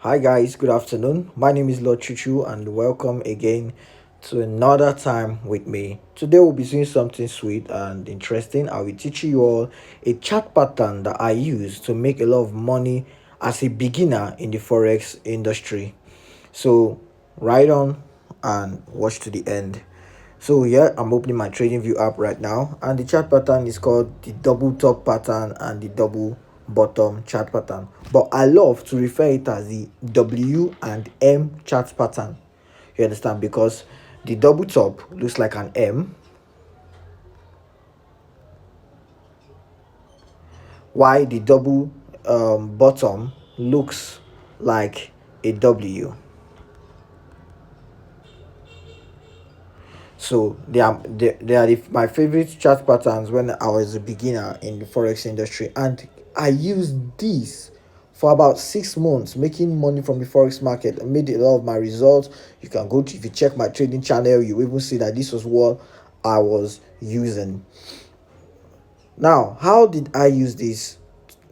Hi guys, good afternoon. My name is Lord Chuchu and welcome again to another time with me. Today we'll be doing something sweet and interesting. I will teach you all a chart pattern that I use to make a lot of money as a beginner in the forex industry. So ride on and watch to the end. So here I'm opening my trading view app right now, and the chart pattern is called the double top pattern and the double bottom chart pattern, but I love to refer it as the W and M chart pattern. You understand? Because the double top looks like an M, while the double bottom looks like a W. So they are my favorite chart patterns when I was a beginner in the forex industry, and I used this for about 6 months, making money from the forex market. I made a lot of my results. You can go to, if you check my trading channel, you even see that this was what I was using. Now, how did I use this?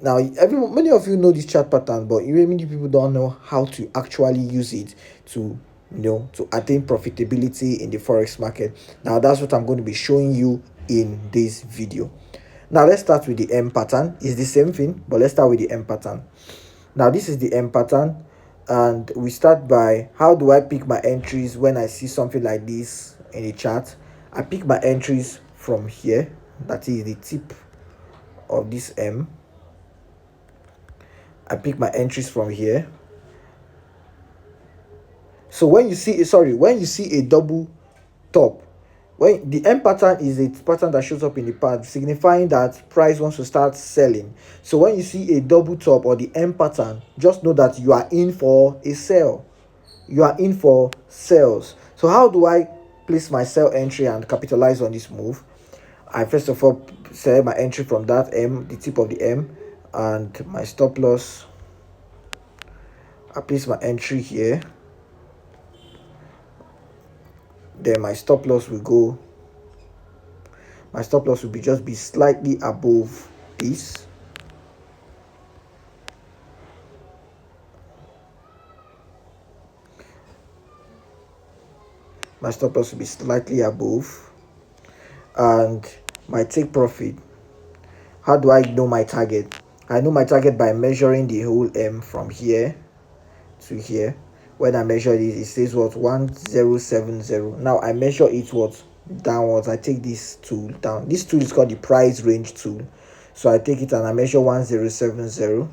Now, many of you know this chart pattern, but many people don't know how to actually use it to to attain profitability in the forex market. Now, that's what I'm going to be showing you in this video. Now, let's start with the M pattern. It's the same thing, but let's start with the M pattern. Now, this is the M pattern, and we start by, how do I pick my entries when I see something like this in a chart? I pick my entries from here, that is the tip of this M. I pick my entries from here. So when you see a double top, when the M pattern is a pattern that shows up in the past, signifying that price wants to start selling. So when you see a double top or the M pattern, just know that you are in for a sell. You are in for sales. So how do I place my sell entry and capitalize on this move? I first of all sell my entry from that M, the tip of the M, and my stop loss. I place my entry here. Then my stop loss will go. My stop loss will be slightly above this. My stop loss will be slightly above, and my take profit. How do I know my target? I know my target by measuring the whole M from here to here. When I measure this, it says what, 1070. Now I measure it what, downwards. I take this tool down. This tool is called the price range tool. So I take it and I measure 1070,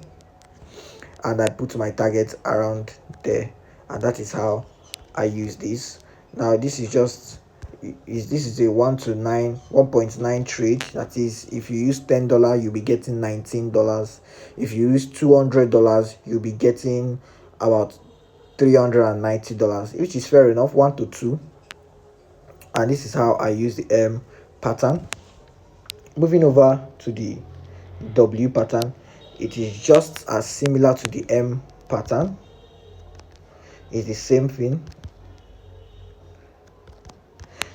and I put my target around there, and that is how I use this. Now this is just this is a 1.9 trade. That is, if you use $10, you'll be getting $19. If you use $200, you'll be getting about $390, which is fair enough, 1 to 2. And this is how I use the M pattern. Moving over to the W pattern, it is just as similar to the M pattern. It's the same thing.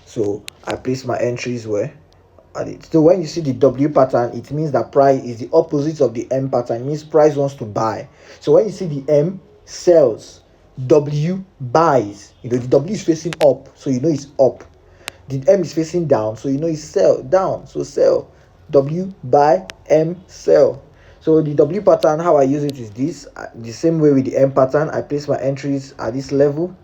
So I place my entries where at it. So when you see the W pattern, it means that price is the opposite of the M pattern. It means price wants to buy. So when you see the M sells, W buys. The W is facing up, so it's up. The M is facing down, so it's sell, down, so sell. W buy, M sell. So the W pattern, how I use it is this. The same way with the M pattern, I place my entries at this level.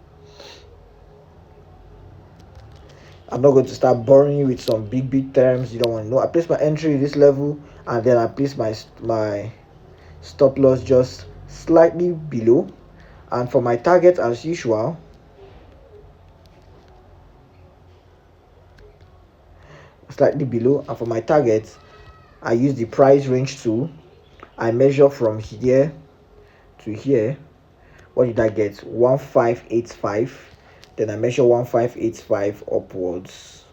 I'm not going to start boring you with some big terms you don't want to know. I place my entry at this level, and then I place my stop loss just slightly below. And for my target, as usual, slightly below. And for my target, I use the price range tool. I measure from here to here. What did I get? 1585. Then I measure 1585 upwards,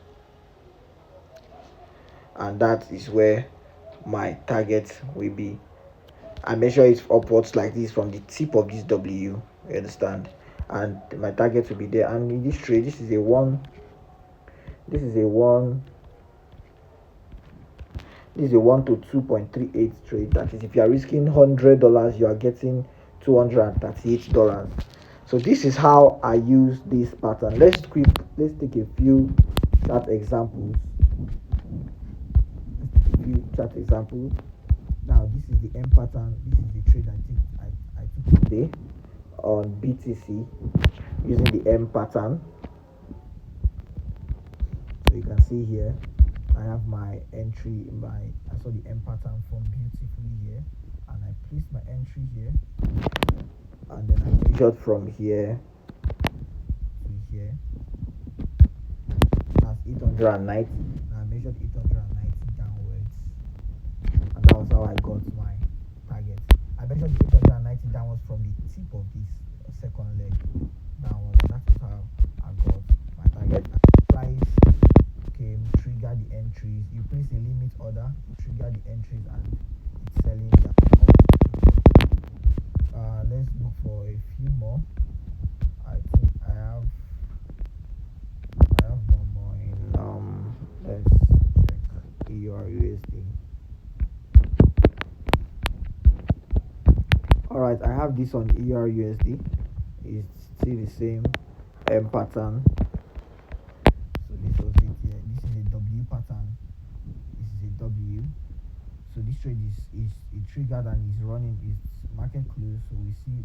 and that is where my target will be. I measure it upwards like this from the tip of this W. You understand? And my target will be there. And in this trade, this is a one. This is a 1 to 2.38 trade. That is, if you are risking $100, you are getting $238. So this is how I use this pattern. Let's take a few chart examples. Now this is the M pattern. This is the trade I took today on BTC using the M pattern. So you can see here I have my entry I saw the M pattern form beautifully here, and I placed my entry here, and then I measured from here to here. That's 890. I measured 890 downwards, and that was how I got my target. I measured the 890 downwards from the tip of this second leg downwards, and that is how I got my target. Price came, trigger the entries. You place a limit order, trigger the entries, and it's selling down. Let's look for a few more. I think I have one more in let's check EURUSD. Alright, I have this on EURUSD. It's still the same M pattern. So this was it here. This is a W pattern. This is a W. So this trade is it triggered and is running. It's market close. So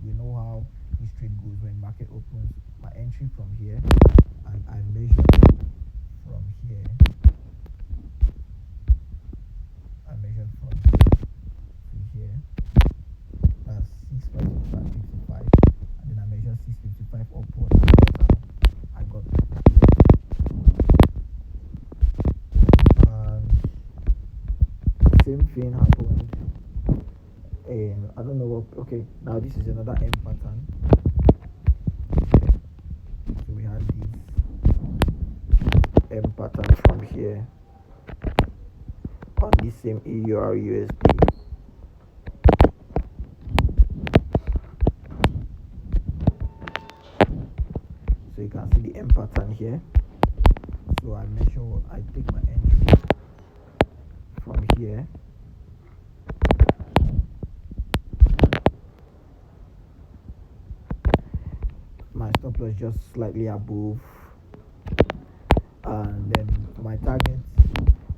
we know how this trade goes when market opens. My entry from here, and I measure from here. I measured from here to here. That's 655, and then I measured 655 upward. I got same thing happened. I don't know what. Okay, now this is another M pattern. So we had this M pattern from here on this same EURUSD. So you can see the M pattern here. So I take my entry from here. My stop loss just slightly above, and then my target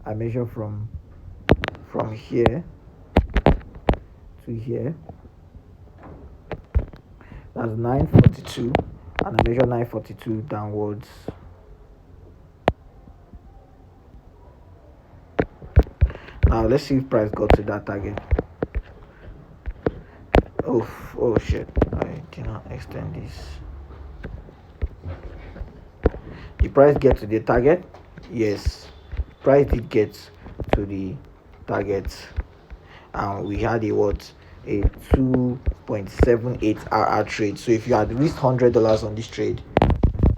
I measure from here to here. That's 942, and I measure 942 downwards. Now let's see if price got to that target. Oh shit, I cannot extend this. The price get to the target? Yes, price did get to the target, and we had a 2.78 RR trade. So if you had risked $100 on this trade, you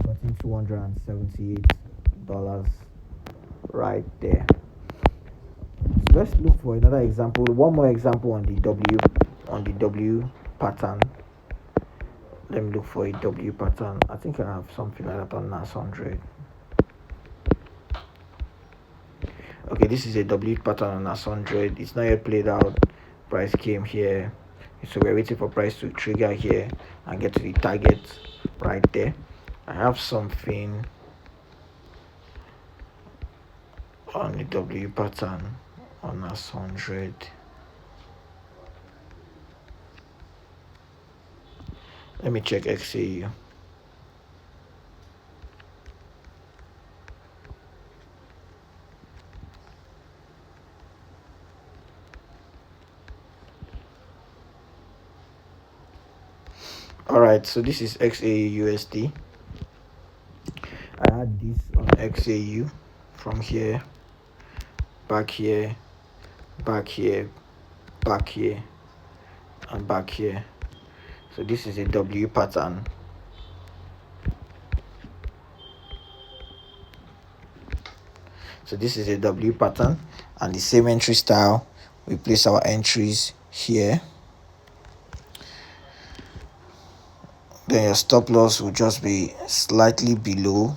have gotten $278 right there. So let's look for another example. One more example on the W pattern. Let me look for a W pattern. I think I have something like that on NAS 100. Okay, this is a W pattern on NAS 100. It's not yet played out. Price came here, so we're waiting for price to trigger here and get to the target right there. I have something on the W pattern on NAS 100. Let me check XAU. Alright, so this is XAUUSD. I had this on XAU from here, back here, back here, back here, and back here. So this is a W pattern. So this is a W pattern, and the same entry style. We place our entries here. Then your stop loss will just be slightly below.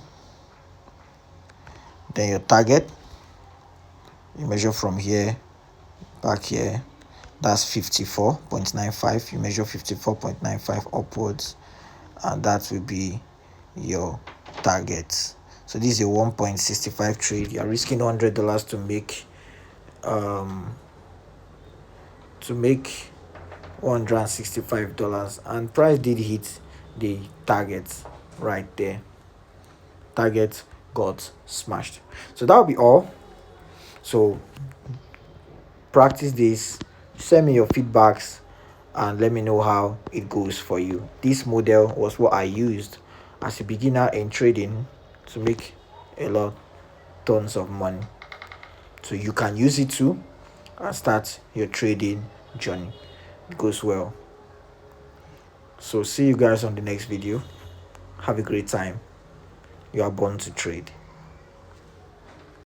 Then your target, you measure from here, back here, that's 54.95. You measure 54.95 upwards, and that will be your target. So this is a 1.65 trade. You are risking $100 to make $165, and price did hit the target right there. Target got smashed. So that'll be all. So practice this, send me your feedbacks, and let me know how it goes for you. This model was what I used as a beginner in trading to make a lot, tons of money. So you can use it too and start your trading journey. It goes well. So see you guys on the next video. Have a great time. You are born to trade.